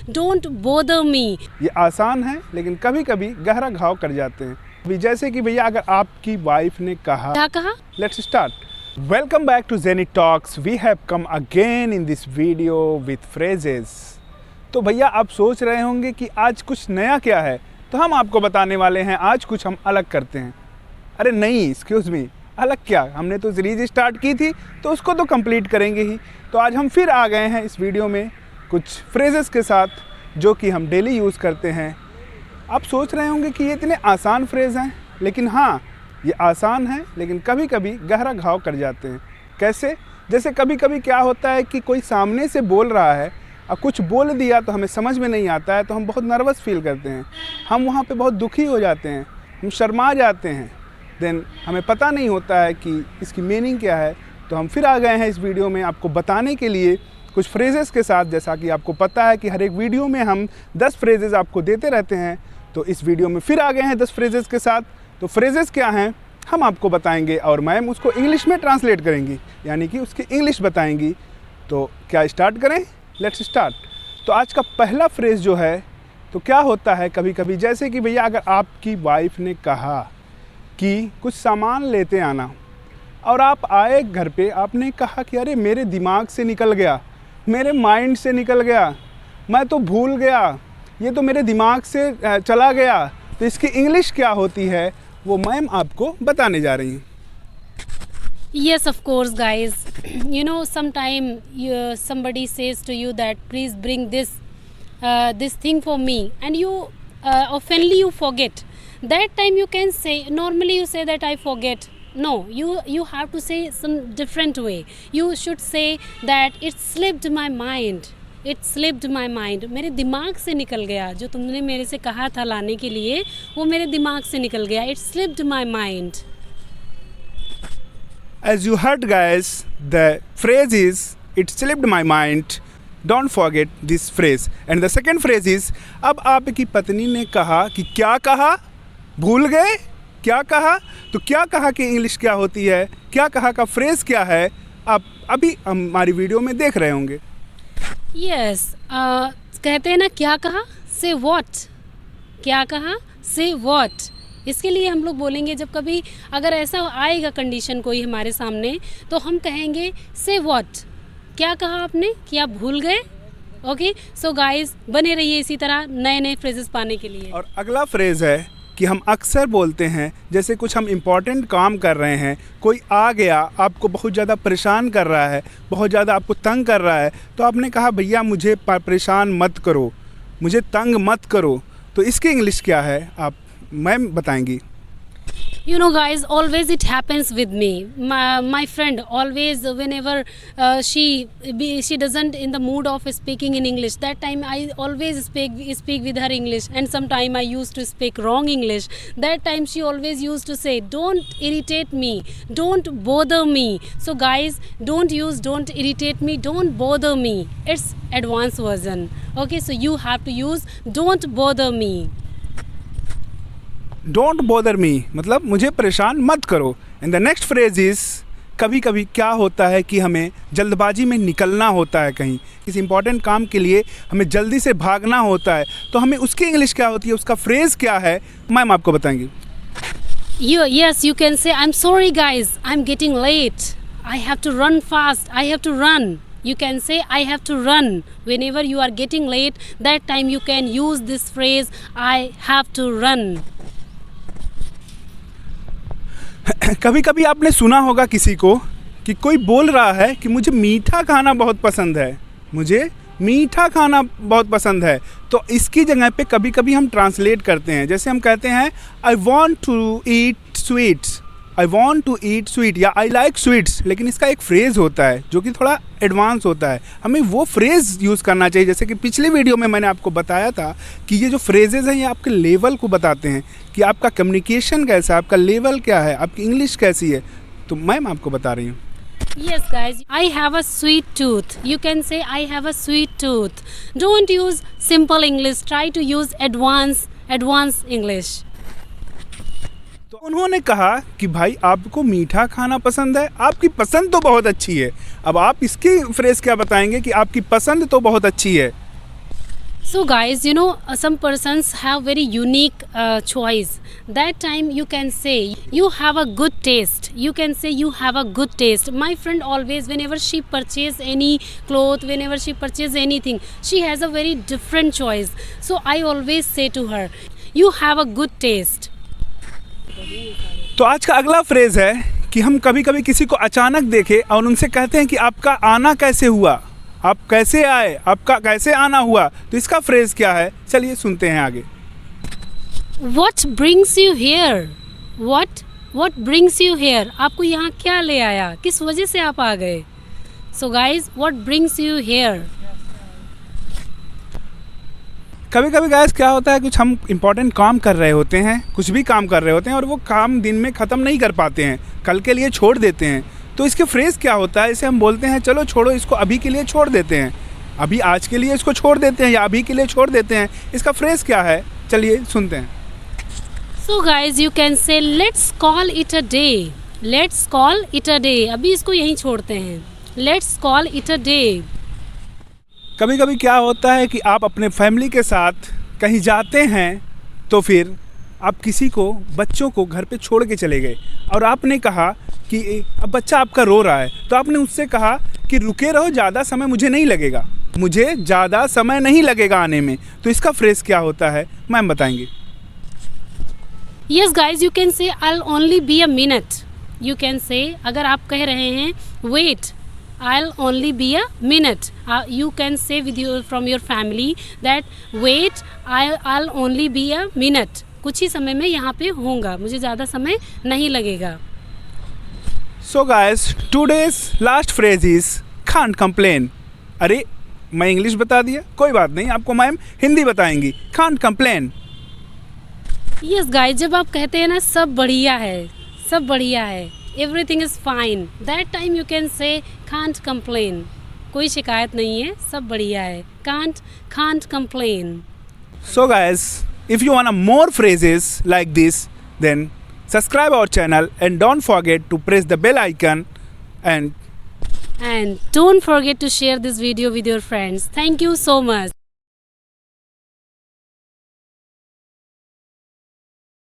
Don't bother मी। ये आसान है लेकिन कभी कभी गहरा घाव कर जाते हैं। अभी जैसे कि भैया अगर आपकी वाइफ ने कहा, क्या कहा? Let's start. Welcome back to Jenny talks. We have come again in this video with phrases. तो भैया आप सोच रहे होंगे कि आज कुछ नया क्या है, तो हम आपको बताने वाले हैं आज कुछ हम अलग करते हैं। अरे नहीं, एक्सक्यूज़ मी, अलग क्या, हमने तो सीरीज स्टार्ट की थी तो उसको तो कंप्लीट करेंगे ही। तो आज हम फिर आ गए हैं इस वीडियो में कुछ फ्रेजेस के साथ जो कि हम डेली यूज़ करते हैं। आप सोच रहे होंगे कि ये इतने आसान फ्रेज़ हैं, लेकिन हाँ, ये आसान है लेकिन कभी कभी गहरा घाव कर जाते हैं। कैसे? जैसे कभी कभी क्या होता है कि कोई सामने से बोल रहा है और कुछ बोल दिया तो हमें समझ में नहीं आता है, तो हम बहुत नर्वस फील करते हैं, हम वहाँ पे बहुत दुखी हो जाते हैं, हम शर्मा जाते हैं। देन हमें पता नहीं होता है कि इसकी मीनिंग क्या है। तो हम फिर आ गए हैं इस वीडियो में आपको बताने के लिए कुछ फ्रेजेस के साथ। जैसा कि आपको पता है कि हर एक वीडियो में हम 10 फ्रेजेस आपको देते रहते हैं, तो इस वीडियो में फिर आ गए हैं 10 फ्रेजेस के साथ। तो फ्रेजेस क्या हैं हम आपको बताएंगे और मैम उसको इंग्लिश में ट्रांसलेट करेंगी, यानी कि उसकी इंग्लिश बताएंगी। तो क्या स्टार्ट करें? Let's start. तो आज का पहला फ्रेज़ जो है, तो क्या होता है कभी कभी, जैसे कि भैया अगर आपकी वाइफ ने कहा कि कुछ सामान लेते आना और आप आए घर पे, आपने कहा कि अरे मेरे दिमाग से निकल गया, मेरे माइंड से निकल गया, मैं तो भूल गया, ये तो मेरे दिमाग से चला गया। तो इसकी इंग्लिश क्या होती है वो मैम आपको बताने जा रही हैं। Yes, of course, guys. You know, sometime somebody says to you that please bring this thing for me, and you oftenly you forget. That time you can say, normally you say that I forget. No, you have to say some different way. You should say that it slipped my mind. It slipped my mind. मेरे दिमाग से निकल गया, जो तुमने मेरे से कहा था लाने के लिए वो मेरे दिमाग से निकल गया। It slipped my mind. As you heard guys, the phrase is it slipped my mind. Don't forget this phrase. And the second phrase is, अब आपकी पत्नी ने कहा कि क्या कहा, भूल गए, क्या कहा। तो क्या कहा की इंग्लिश क्या होती है, क्या कहा का फ्रेज क्या है, आप अभी हमारी वीडियो में देख रहे होंगे। Yes, कहते हैं ना क्या कहा, say what. क्या कहा, say what. इसके लिए हम लोग बोलेंगे जब कभी अगर ऐसा आएगा कंडीशन कोई हमारे सामने, तो हम कहेंगे से व्हाट, क्या कहा आपने, कि आप भूल गए। ओके, सो गाइस बने रहिए इसी तरह नए नए फ्रेजेस पाने के लिए। और अगला फ्रेज है कि हम अक्सर बोलते हैं, जैसे कुछ हम इम्पॉर्टेंट काम कर रहे हैं, कोई आ गया आपको बहुत ज़्यादा परेशान कर रहा है, बहुत ज़्यादा आपको तंग कर रहा है, तो आपने कहा भैया मुझे परेशान मत करो, मुझे तंग मत करो। तो इसकी इंग्लिश क्या है आप मैम बताएंगी। You know guys, always it happens with me. My friend always whenever she doesn't in the mood of speaking in English, that time I always speak with her English, and sometime I used to speak wrong English. That time she always used to say don't irritate me, don't bother me. So guys, don't use don't irritate me, don't bother me. It's advanced version. Okay, so you have to use don't bother me. Don't bother me मतलब मुझे परेशान मत करो। And the next phrase is, कभी कभी क्या होता है कि हमें जल्दबाजी में निकलना होता है, कहीं किसी इंपॉर्टेंट काम के लिए हमें जल्दी से भागना होता है, तो हमें उसकी इंग्लिश क्या होती है, उसका फ्रेज़ क्या है मैम आपको बताएंगी। Yes, you can say I'm sorry guys, I'm getting late, I have to run fast, I have to run. You can say I have to run. Whenever you are getting late, that time you can use this phrase I have to run. कभी कभी आपने सुना होगा किसी को कि कोई बोल रहा है कि मुझे मीठा खाना बहुत पसंद है, मुझे मीठा खाना बहुत पसंद है। तो इसकी जगह पे कभी कभी हम ट्रांसलेट करते हैं, जैसे हम कहते हैं I want to eat sweets, I want to eat sweet या आई लाइक स्वीट्स, लेकिन इसका एक फ्रेज़ होता है जो कि थोड़ा एडवांस होता है, हमें वो फ्रेज़ यूज़ करना चाहिए। जैसे कि पिछले वीडियो में मैंने आपको बताया था कि ये जो फ्रेजेस हैं ये आपके लेवल को बताते हैं कि आपका कम्युनिकेशन कैसा है, आपका लेवल क्या है, आपकी इंग्लिश कैसी है। तो मैम आपको बता रही हूँ। Yes guys, I have a sweet tooth. You can say I have a sweet tooth. Don't use simple English, try to use advanced English. तो उन्होंने कहा कि भाई आपको मीठा खाना पसंद है, आपकी पसंद तो बहुत अच्छी है। अब आप इसकी फ्रेज क्या बताएंगे कि आपकी पसंद तो बहुत अच्छी है। So guys, you know, some persons have very unique choice. That time you can say you have a good taste. You can say you have a good taste. My friend always, whenever she purchase any cloth, whenever she purchase anything, she has a very different choice. So I always say to her, you have a good taste. तो आज का अगला phrase है कि हम कभी कभी किसी को अचानक देखें और उनसे कहते हैं कि आपका आना कैसे हुआ, आप कैसे आए, आपका कैसे आना हुआ। तो इसका फ्रेज क्या है, चलिए सुनते हैं आगे। What brings you here? What brings you here? आपको यहाँ क्या ले आया, किस वजह से आप आ गए? So guys, what brings you here? कभी कभी गैस क्या होता है, कुछ हम इम्पोर्टेंट काम कर रहे होते हैं, कुछ भी काम कर रहे होते हैं और वो काम दिन में ख़त्म नहीं कर पाते हैं, कल के लिए छोड़ देते हैं। तो इसके फ्रेज़ क्या होता है, इसे हम बोलते हैं चलो छोड़ो इसको, अभी के लिए छोड़ देते हैं, अभी आज के लिए इसको छोड़ देते हैं या अभी के लिए छोड़ देते हैं। इसका फ्रेज़ क्या है, चलिए सुनते हैं। So guys, you can say let's call it a day. Let's call it a day. अभी इसको यहीं छोड़ते हैं. Let's call it a day. कभी कभी क्या होता है कि आप अपने फैमिली के साथ कहीं जाते हैं तो फिर आप किसी को, बच्चों को घर पे छोड़ के चले गए और आपने कहा कि अब बच्चा आपका रो रहा है, तो आपने उससे कहा कि रुके रहो, ज़्यादा समय मुझे नहीं लगेगा, मुझे ज़्यादा समय नहीं लगेगा आने में। तो इसका फ्रेज़ क्या होता है, मैम बताएंगे। Yes guys, you can say I'll only be a minute. You can say, अगर आप कह रहे हैं wait, I'll only be a minute. You can say with you from your family that wait, I'll only be a minute. कुछ ही समय में यहाँ पे होऊंगा, मुझे ज़्यादा समय नहीं लगेगा। So guys, today's last phrase is can't complain. अरे मैं इंग्लिश बता दिया, कोई बात नहीं, आपको मैम हिंदी बताएंगी। can't complain. Yes guys, जब आप कहते हैं ना सब बढ़िया है, सब बढ़िया है, everything is fine, that time you can say can't complain. कोई शिकायत नहीं है, सब बढ़िया है, can't complain. So guys, if you want more phrases like this, then subscribe our channel and don't forget to press the bell icon and don't forget to share this video with your friends. Thank you so much.